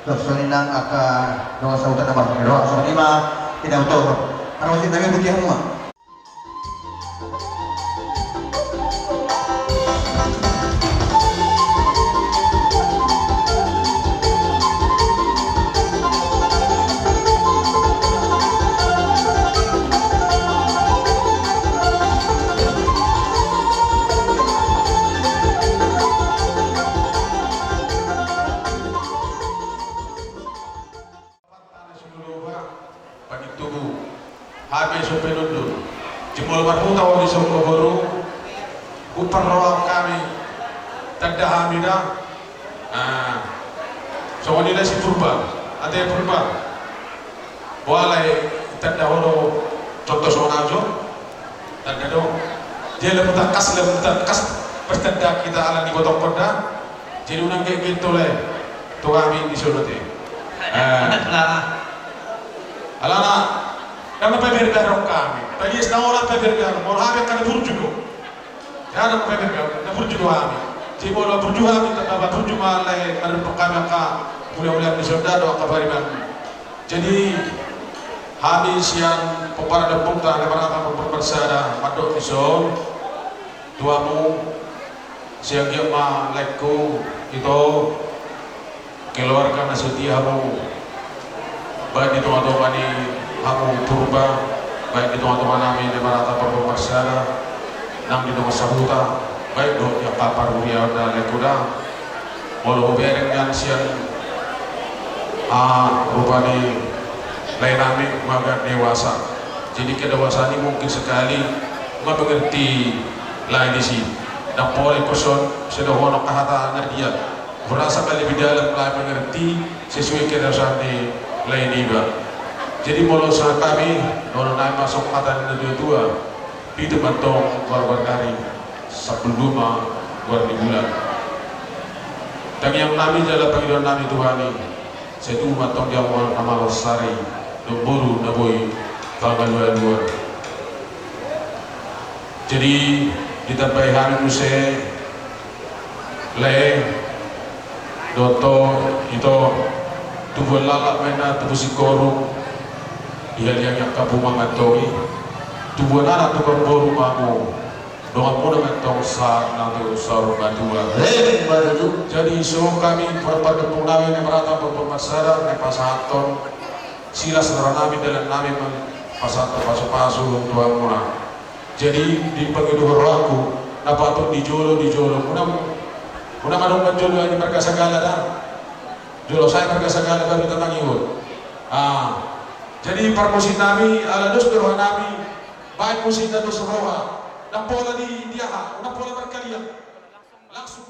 Soninang aka doa sautan nama doa sonima tidak utuh. Harus kita putih semua. Habis supaya nundul jemul marhuta wali soko baru upar rawam kami tanda hamida so nila si purba ada purba walai tanda horo contoh sonajo tanda do dia lepas kas pertanda kita ala ni botok perda jadi unang kayak gitu le tu kami di sana teh alana kami pemirga kami, tadi sedang orang pemirga, mau kami kan berjuang, ya orang pemirga, na berjuang kami, jadi mau berjuang kami, tapi berjuang malai, ada kami mulai di sana doa kabar kami, jadi habis yang peparada punta, lebaran apa bersara, padokison, tuamu, siang dia malaiku itu keluarkan setiamu, baik itu atau kani kamu purba baik itu teman-teman kami di Barata Perbersara nang di Doma Sahuta baik do ya kapar uria dan lekuda walau bereng yang siang rupani lain kami maga dewasa jadi kedewasaan ini mungkin sekali mengerti lain di sini dan boleh person sudah honok kehatan dia berasa lebih dalam lain mengerti sesuai kedewasaan di lain juga. Jadi kalau saat kami kalau naik masuk kata dua di tempat tong warga dari sebelum luar di bulan. Dan yang kami adalah panggilan kami Tuhan ini. Saya tu matong dia mau amal sari nomburu naboi tanggal dua. Jadi di tempat hari muse le doto itu tubuh lalak mena tubuh sikoru dia yang kabung mangatoi tubuh nara tukang boru mamu doa muda mentong sar nanti usar badua jadi so kami pada pungawi yang merata berpemasara ne pasaton sila saudara nami dalam nami pasaton pasu tua mula jadi di penghidup aku dapat dijolo mudah madong jolo ini mereka segala dah jolo saya mereka segala baru tentang ihut jadi permusim nami ala dos doa nami baik musim dan dos roha dan pola di dia na pola berkalian langsung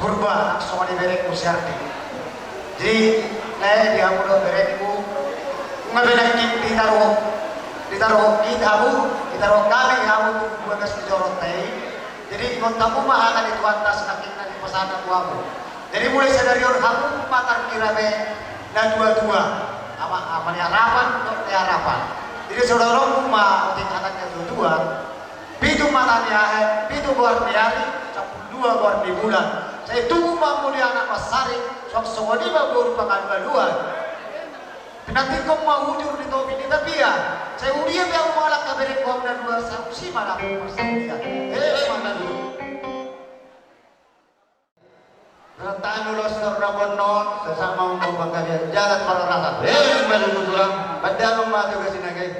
Purba sama di berek ku siarti. Jadi saya dia muda berekku ngabenak ditaruh kami kamu tuh buat jorot teh. Jadi kontamu mah akan itu atas nakik nanti pesana buamu. Jadi mulai dari orang kamu makan kirabe dan dua-dua apa ni harapan untuk harapan. Jadi saudara rumah untuk anaknya dua, pitu matanya pitu buat hari, 10 buat di bulan. Saya tunggu mampu di anak Masari, sok di baru pakai baluan. Nanti kau mau ujur di topi di tapi ya, saya udah yang malah kabarin kau dan dua saksi malah persaksian. Mana dulu? Rentan ulos ternabonon sesama untuk bangkanya jalan para rasa. Malu tulang, padahal rumah juga sini guys.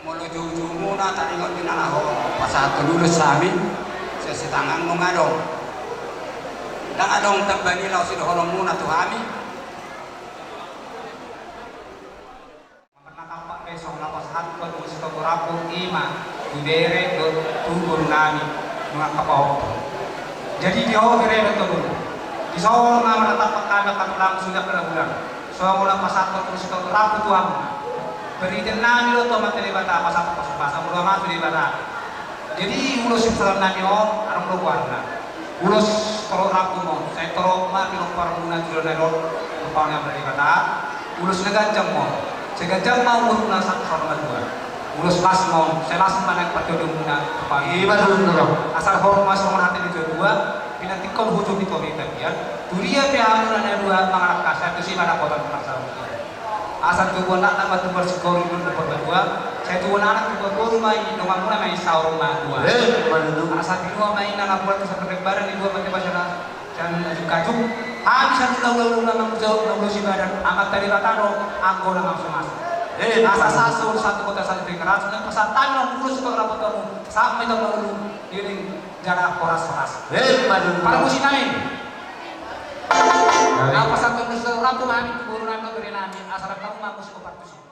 mulu jujur muna tadi ngon pinanaho pasatu lulus sami sesetangan mo ngadong lang adong tabbani law sidoholong muna tu kami makatampak besok lapas hatko tu sito rapo ima dibere do tubur nami mga kapao jadi di ho dire to dulu di sawol nga manatapak kami katulang sudah bulan so mula pasatko tu sito rapo tu amu berikan nami lo to materi bata pasatko pasang mula ma di bata jadi ulos salam nami on arang lo warna ulos toro rapo mo saya toro ma pino parmuna jilo nero kepalanya beri bata ulos negajang mo segajang mau urut nasak hormat dua ulos mas mau saya langsung mana patodong muna kepala Iya dulu. asal hormat sama hati di dua pinatikon hujung itu kita biar duria piano na dua mangarak kasar itu sih mana kota pasar asal tu nak nama tu bersikor itu dapat dua saya tu anak tu baru main dengan muna main sahur rumah dua asal di dua main anak buat seperti barang di dua pakai bahasa dan kacung habis satu lalu nama jauh lalu si badan amat tadi bataro aku nak masuk masuk asal satu kota satu keras dan pasal tangan dulu suka rapat kamu sampai tahu lalu ini jarak koras-koras para musim naik apa satu nusa rapu kami turunan negeri nami asal kamu mampu sekolah tuh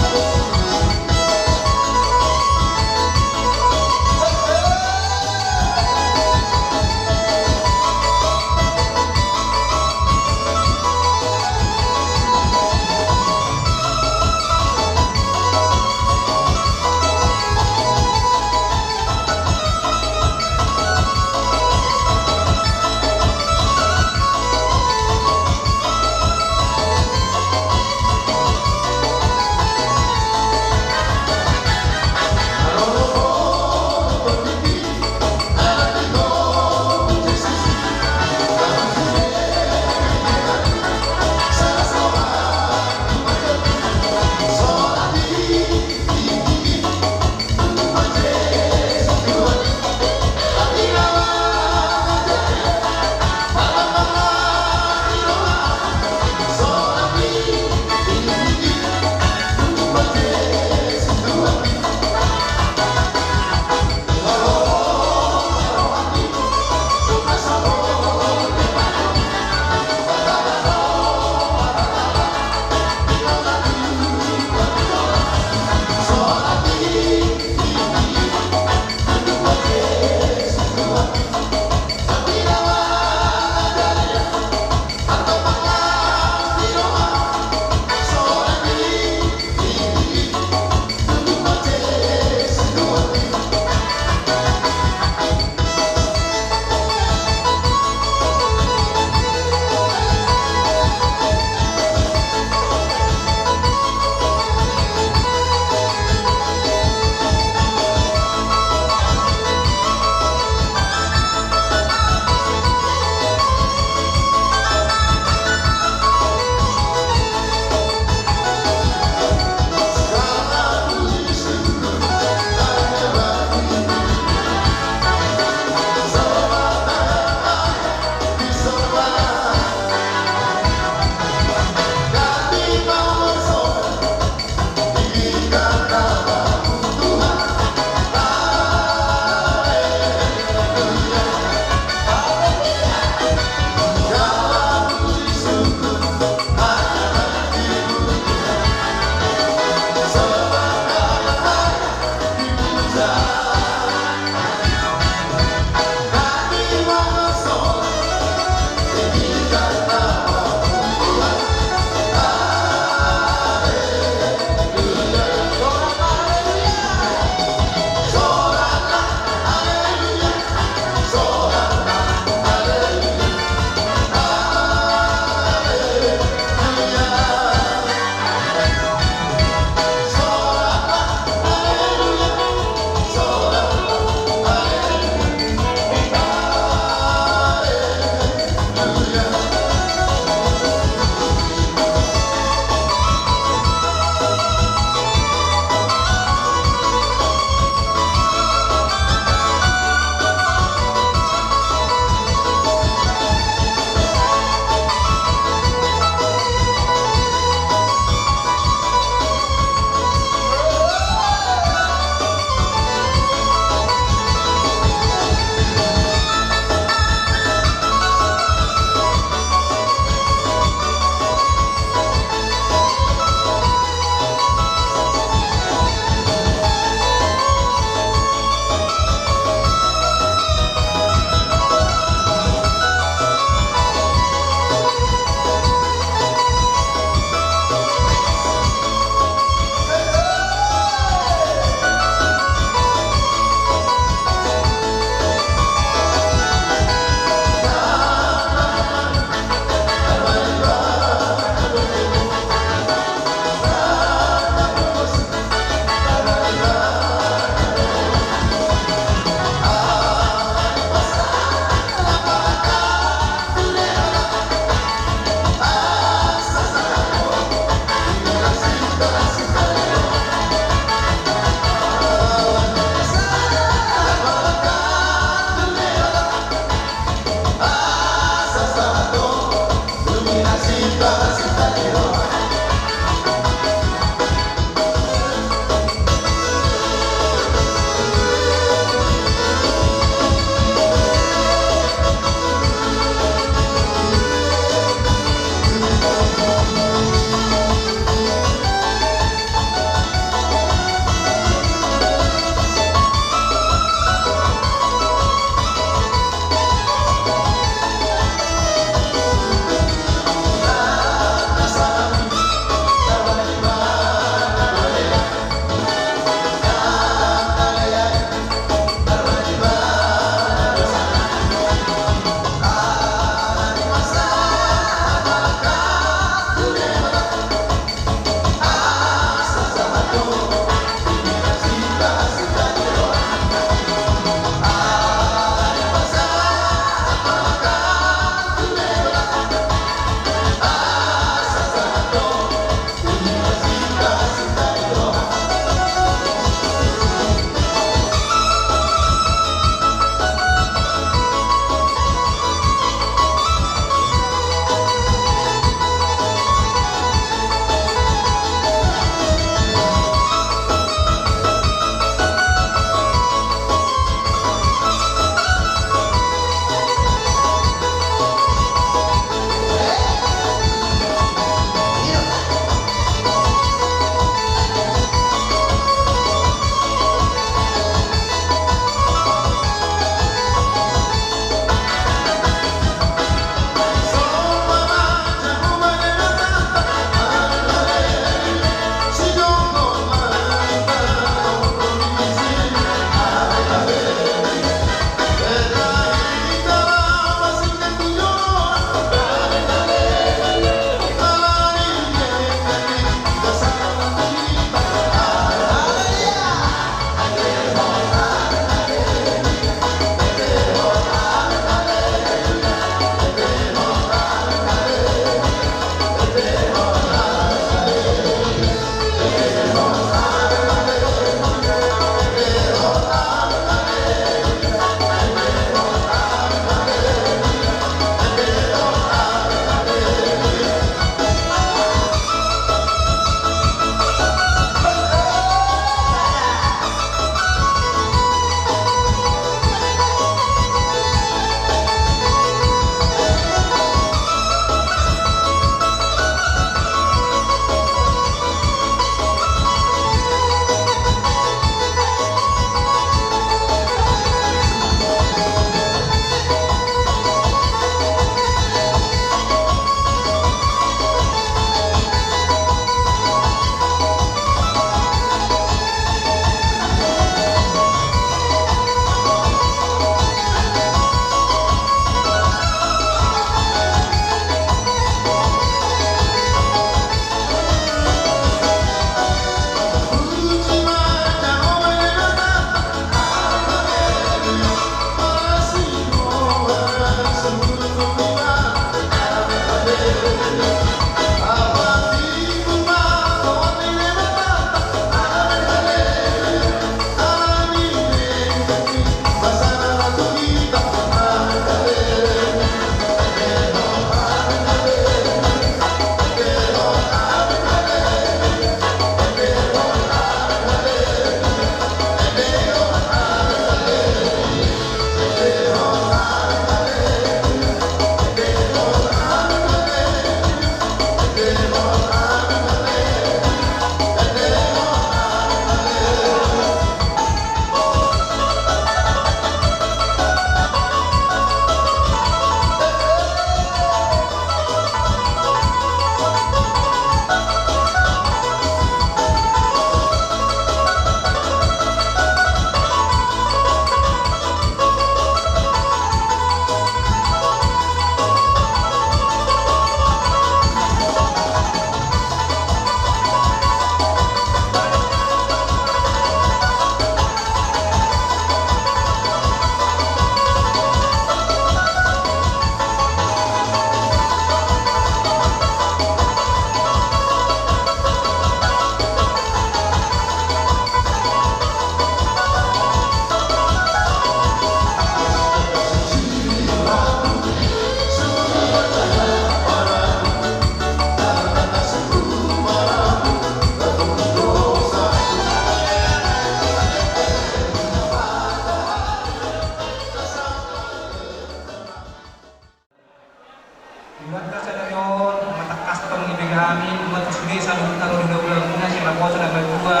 Buat kesadaran mata custom ibigami buat sini saling taruh di ulang guna sila po sa nagdua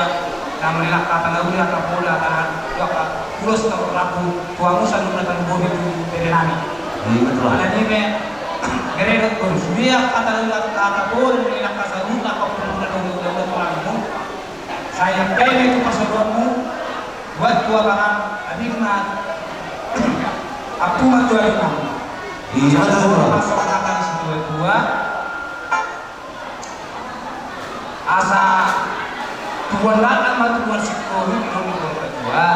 na manila katangawin at kapola at doka pulos na rapu tuango sa nung natanong itu perenami. Alam niyo me Guerrero ko subiya katangawin at kapola nila kasarun na kapola na ulang mo. Saya pwede ito pasaluan mo buat tua barang adik na aku matuloy na. Iya, Masuk kata di situ dua asa tuan lana ma tuan sikko ni dua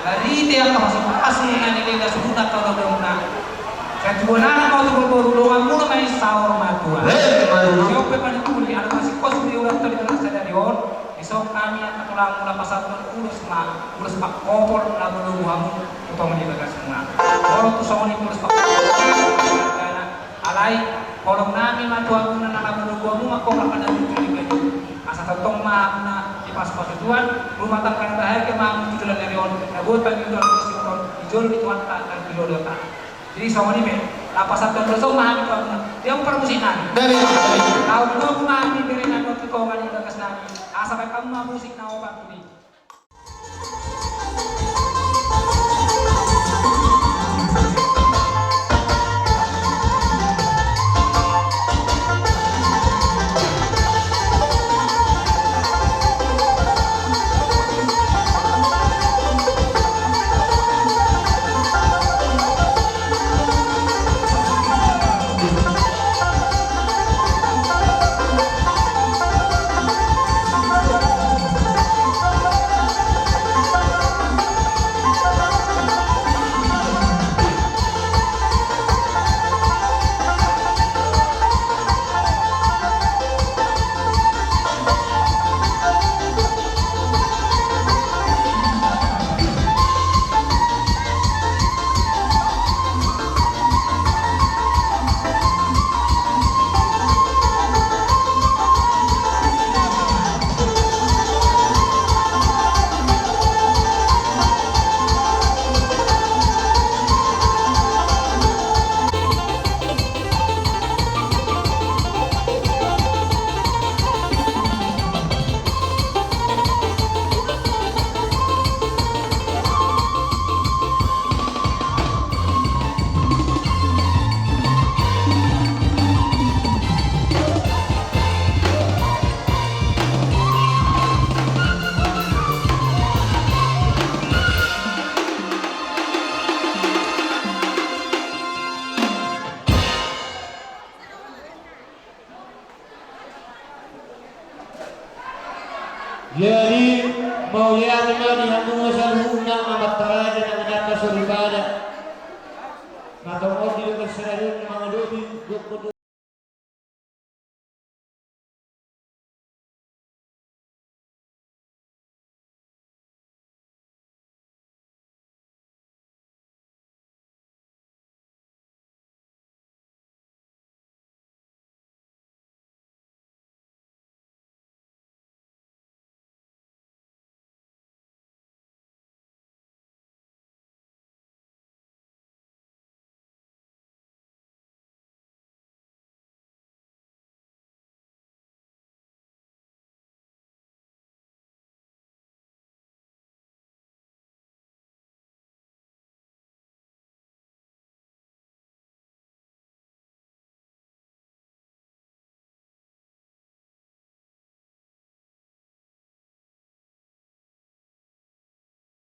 dari dia masuk asli ani dia sudah tahu dah saya tuan lana mau tu baru doang mulu main sahur ma tuan siapa pada kuli ada masih kos di ulang tadi dengan stadion besok kami akan pulang mula pasal urus mak kompor lalu dulu kamu untuk menjaga semua kalau tu soal ini urus mak alai kolong nami matuang na nakabunugo mo ako makadalo kayo asa totong maamna di pas tuan rumah tangga bahay ke mang tulan erion nagutan yung doon ko sikon ijol bituan ta kan pilodota jadi sama ni men lapasan to so mahami ko na dia mo permusikan tahu mo mahami bere na ko ko man yung bagas nami asa kay kamu musik na obat ni Jadi mauliana di hambung asal huna amat taraja na menata suribada. Matong odi dengan serayun mga dobi 22